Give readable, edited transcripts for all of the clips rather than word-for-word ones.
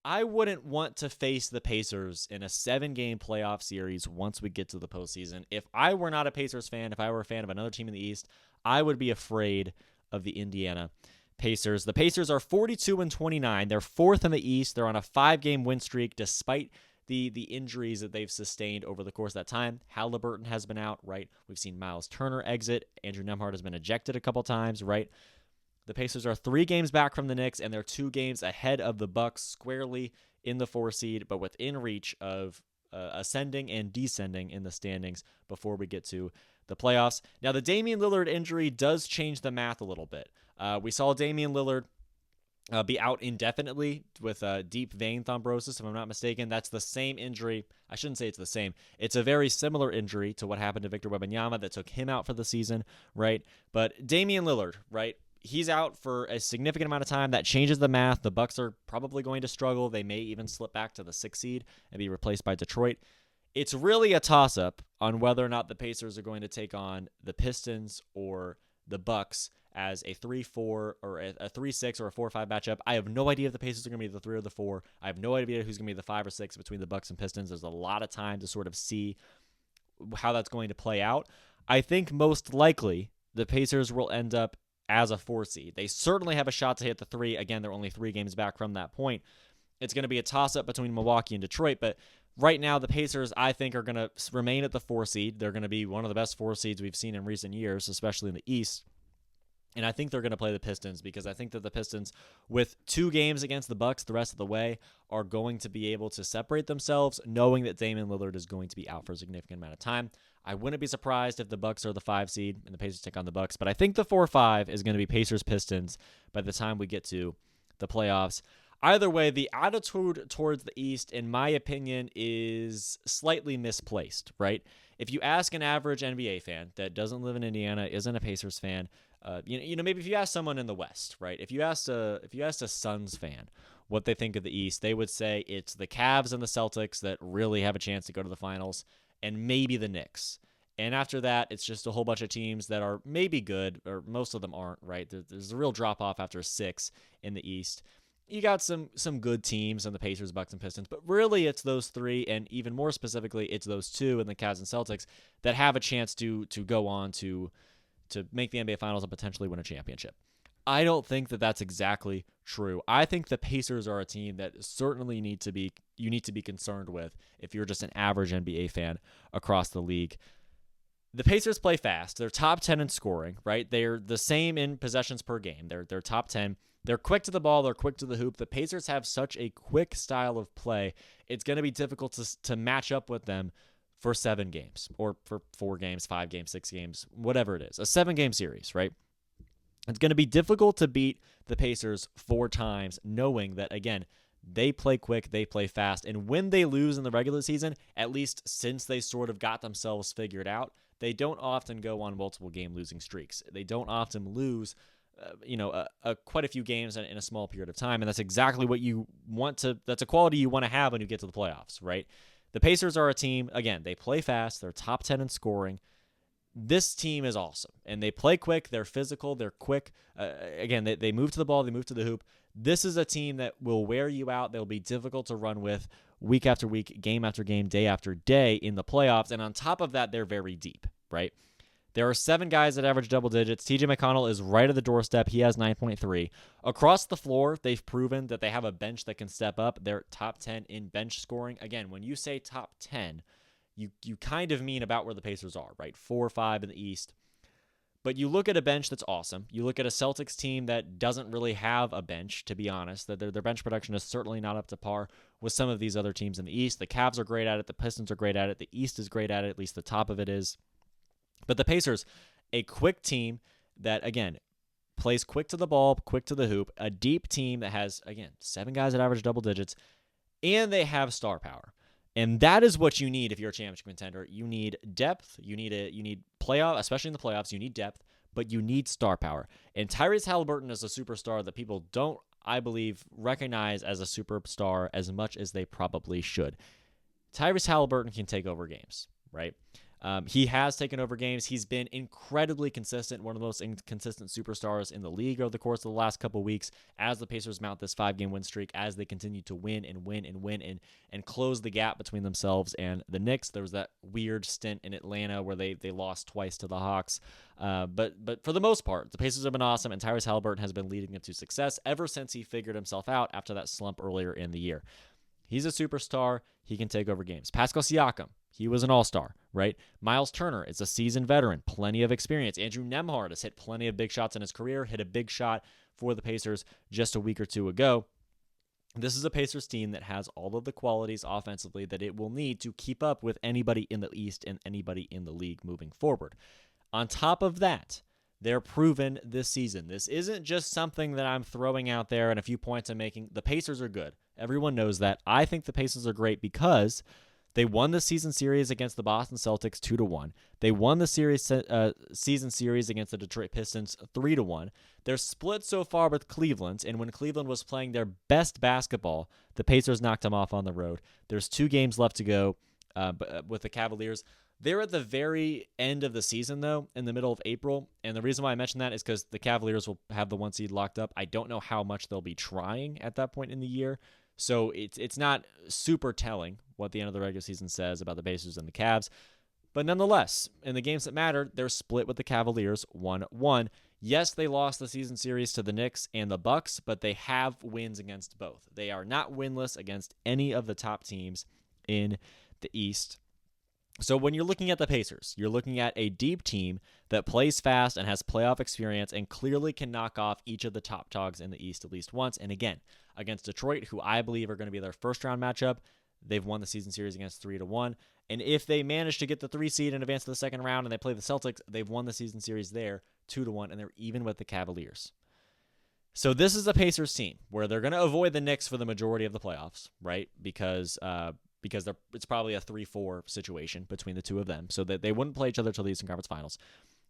I wouldn't want to face the Pacers in a 7-game playoff series once we get to the postseason. If I were not a Pacers fan, if I were a fan of another team in the East, I would be afraid of the Indiana Pacers. The Pacers are 42-29. They're fourth in the East. They're on a 5-game win streak despite the injuries that they've sustained over the course of that time. Halliburton has been out, right? We've seen Miles Turner exit. Andrew Nembhard has been ejected a couple times, right? The Pacers are 3 games back from the Knicks, and they're 2 games ahead of the Bucks, squarely in the 4 seed, but within reach of ascending and descending in the standings before we get to the playoffs. Now, the Damian Lillard injury does change the math a little bit. We saw Damian Lillard be out indefinitely with deep vein thrombosis, if I'm not mistaken. That's the same injury. I shouldn't say it's the same. It's a very similar injury to what happened to Victor Wembanyama that took him out for the season, right? But Damian Lillard, right? He's out for a significant amount of time. That changes the math. The Bucks are probably going to struggle. They may even slip back to the 6th seed and be replaced by Detroit. It's really a toss-up on whether or not the Pacers are going to take on the Pistons or the Bucks as a 3-4 or a 3-6 or a 4-5 matchup. I have no idea if the Pacers are going to be the 3 or the 4. I have no idea who's going to be the 5 or 6 between the Bucks and Pistons. There's a lot of time to sort of see how that's going to play out. I think most likely the Pacers will end up as a 4 seed. They certainly have a shot to hit the 3. Again, they're only 3 games back from that point. It's going to be a toss-up between Milwaukee and Detroit, but right now the Pacers, I think, are going to remain at the 4 seed. They're going to be one of the best 4 seeds we've seen in recent years, especially in the East. And I think they're going to play the Pistons because I think that the Pistons, with 2 games against the Bucks the rest of the way, are going to be able to separate themselves, knowing that Damian Lillard is going to be out for a significant amount of time. I wouldn't be surprised if the Bucks are the 5 seed and the Pacers take on the Bucks, but I think the 4-5 is going to be Pacers-Pistons by the time we get to the playoffs. Either way, the attitude towards the East, in my opinion, is slightly misplaced, right? If you ask an average NBA fan that doesn't live in Indiana, isn't a Pacers fan, maybe if you ask someone in the West, right? If you asked a Suns fan what they think of the East, they would say it's the Cavs and the Celtics that really have a chance to go to the finals, and maybe the Knicks. And after that, it's just a whole bunch of teams that are maybe good, or most of them aren't, right? There's a real drop-off after 6 in the East. You got some good teams in the Pacers, Bucks, and Pistons, but really it's those 3, and even more specifically, it's those 2 in the Cavs and Celtics that have a chance to go on to make the NBA Finals and potentially win a championship. I don't think that that's exactly true. I think the Pacers are a team that certainly you need to be concerned with if you're just an average NBA fan across the league. The Pacers play fast. They're top 10 in scoring, right? They're the same in possessions per game. They're top 10. They're quick to the ball. They're quick to the hoop. The Pacers have such a quick style of play. It's going to be difficult to match up with them for 7 games or for 4 games, 5 games, 6 games, whatever it is. A 7-game series, right? It's going to be difficult to beat the Pacers 4 times, knowing that, again, they play quick, they play fast, and when they lose in the regular season, at least since they sort of got themselves figured out, they don't often go on multiple game losing streaks. They don't often lose quite a few games in a small period of time, and that's exactly what you want to. That's a quality you want to have when you get to the playoffs, right? The Pacers are a team, again, they play fast, they're top 10 in scoring. This team is awesome, and they play quick, they're physical, they're quick. Again, they move to the ball, they move to the hoop. This is a team that will wear you out. They'll be difficult to run with week after week, game after game, day after day in the playoffs, and on top of that, they're very deep, right? There are 7 guys that average double digits. TJ McConnell is right at the doorstep. He has 9.3. Across the floor, they've proven that they have a bench that can step up. They're top 10 in bench scoring. Again, when you say top 10, you kind of mean about where the Pacers are, right? 4 or 5 in the East. But you look at a bench that's awesome. You look at a Celtics team that doesn't really have a bench, to be honest. Their bench production is certainly not up to par with some of these other teams in the East. The Cavs are great at it. The Pistons are great at it. The East is great at it. At least the top of it is. But the Pacers, a quick team that, again, plays quick to the ball, quick to the hoop, a deep team that has, again, 7 guys that average double digits, and they have star power. And that is what you need if you're a championship contender. You need depth. You need playoff, especially in the playoffs. You need depth, but you need star power. And Tyrese Halliburton is a superstar that people don't, I believe, recognize as a superstar as much as they probably should. Tyrese Halliburton can take over games, right? He has taken over games. He's been incredibly consistent, one of the most consistent superstars in the league over the course of the last couple of weeks as the Pacers mount this 5-game win streak, as they continue to win and close the gap between themselves and the Knicks. There was that weird stint in Atlanta where they lost twice to the Hawks. But for the most part, the Pacers have been awesome, and Tyrese Haliburton has been leading them to success ever since he figured himself out after that slump earlier in the year. He's a superstar. He can take over games. Pascal Siakam, he was an all-star, right? Miles Turner is a seasoned veteran, plenty of experience. Andrew Nembhard has hit plenty of big shots in his career, hit a big shot for the Pacers just a week or two ago. This is a Pacers team that has all of the qualities offensively that it will need to keep up with anybody in the East and anybody in the league moving forward. On top of that, they're proven this season. This isn't just something that I'm throwing out there and a few points I'm making. The Pacers are good. Everyone knows that. I think the Pacers are great because they won the season series against the Boston Celtics 2-1. They won the season series against the Detroit Pistons 3-1. They're split so far with Cleveland, and when Cleveland was playing their best basketball, the Pacers knocked them off on the road. There's 2 games left to go with the Cavaliers. They're at the very end of the season, though, in the middle of April, and the reason why I mention that is because the Cavaliers will have the 1 seed locked up. I don't know how much they'll be trying at that point in the year, so it's not super telling what the end of the regular season says about the Pacers and the Cavs. But nonetheless, in the games that matter, they're split with the Cavaliers 1-1. Yes, they lost the season series to the Knicks and the Bucks, but they have wins against both. They are not winless against any of the top teams in the East. So when you're looking at the Pacers, you're looking at a deep team that plays fast and has playoff experience and clearly can knock off each of the top dogs in the East at least once. And again, against Detroit, who I believe are going to be their first-round matchup, they've won the season series against 3-1. And if they manage to get the 3 seed and advance to the second round and they play the Celtics, they've won the season series there 2-1, and they're even with the Cavaliers. So this is a Pacers team where they're going to avoid the Knicks for the majority of the playoffs, right? Because it's probably a 3-4 situation between the two of them, so that they wouldn't play each other till the Eastern Conference Finals.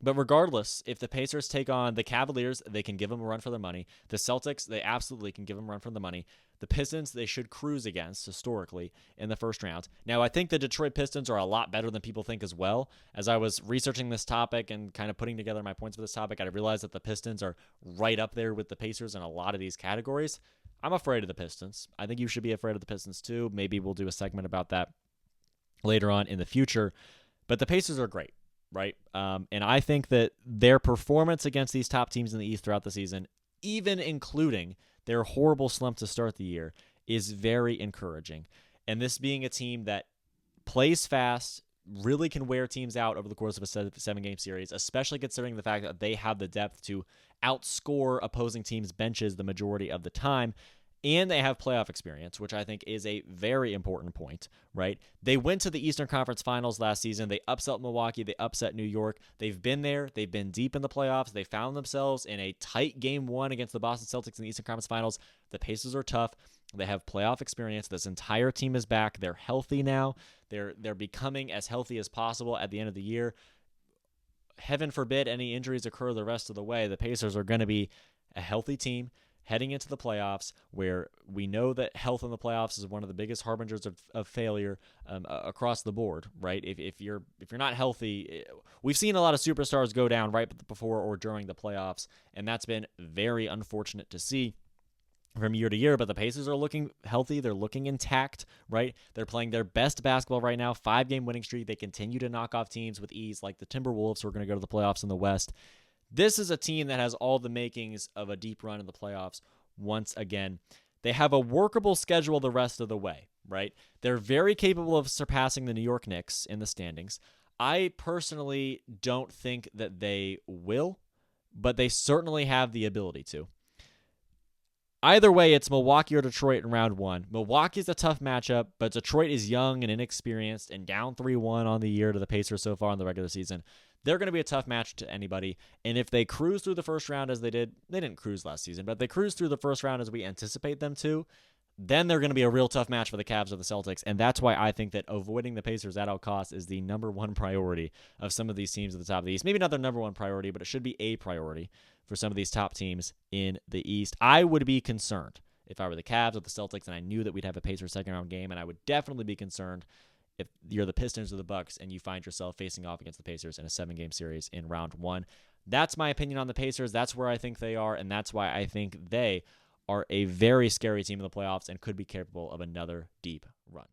But regardless, if the Pacers take on the Cavaliers, they can give them a run for their money. The Celtics, they absolutely can give them a run for the money. The Pistons, they should cruise against, historically, in the first round. Now, I think the Detroit Pistons are a lot better than people think as well. As I was researching this topic and kind of putting together my points for this topic, I realized that the Pistons are right up there with the Pacers in a lot of these categories. I'm afraid of the Pistons. I think you should be afraid of the Pistons too. Maybe we'll do a segment about that later on in the future. But the Pacers are great, right? And I think that their performance against these top teams in the East throughout the season, even including their horrible slump to start the year, is very encouraging. And this being a team that plays fast, really can wear teams out over the course of a 7-game series, especially considering the fact that they have the depth to outscore opposing teams' benches the majority of the time, and they have playoff experience, which I think is a very important point, right? They went to the Eastern Conference Finals last season. They upset Milwaukee. They upset New York. They've been there. They've been deep in the playoffs. They found themselves in a tight Game 1 against the Boston Celtics in the Eastern Conference Finals. The Pacers are tough. They have playoff experience. This entire team is back. They're healthy now. They're becoming as healthy as possible at the end of the year. Heaven forbid any injuries occur the rest of the way. The Pacers are going to be a healthy team heading into the playoffs, where we know that health in the playoffs is one of the biggest harbingers of failure across the board, right? If you're not healthy, we've seen a lot of superstars go down right before or during the playoffs, and that's been very unfortunate to see from year to year. But the Pacers are looking healthy. They're looking intact, right? They're playing their best basketball right now, 5-game winning streak. They continue to knock off teams with ease, like the Timberwolves, who are going to go to the playoffs in the West. This is a team that has all the makings of a deep run in the playoffs once again. They have a workable schedule the rest of the way, right? They're very capable of surpassing the New York Knicks in the standings. I personally don't think that they will, but they certainly have the ability to. Either way, it's Milwaukee or Detroit in round 1. Milwaukee's a tough matchup, but Detroit is young and inexperienced and down 3-1 on the year to the Pacers so far in the regular season. They're going to be a tough match to anybody, and if they cruise through the first round as they didn't cruise last season, but if they cruise through the first round as we anticipate them to, then they're going to be a real tough match for the Cavs or the Celtics, and that's why I think that avoiding the Pacers at all costs is the number one priority of some of these teams at the top of the East. Maybe not their number one priority, but it should be a priority for some of these top teams in the East. I would be concerned if I were the Cavs or the Celtics and I knew that we'd have a Pacers second-round game, and I would definitely be concerned if you're the Pistons or the Bucks and you find yourself facing off against the Pacers in a 7-game series in round 1. That's my opinion on the Pacers. That's where I think they are, and that's why I think they are a very scary team in the playoffs and could be capable of another deep run.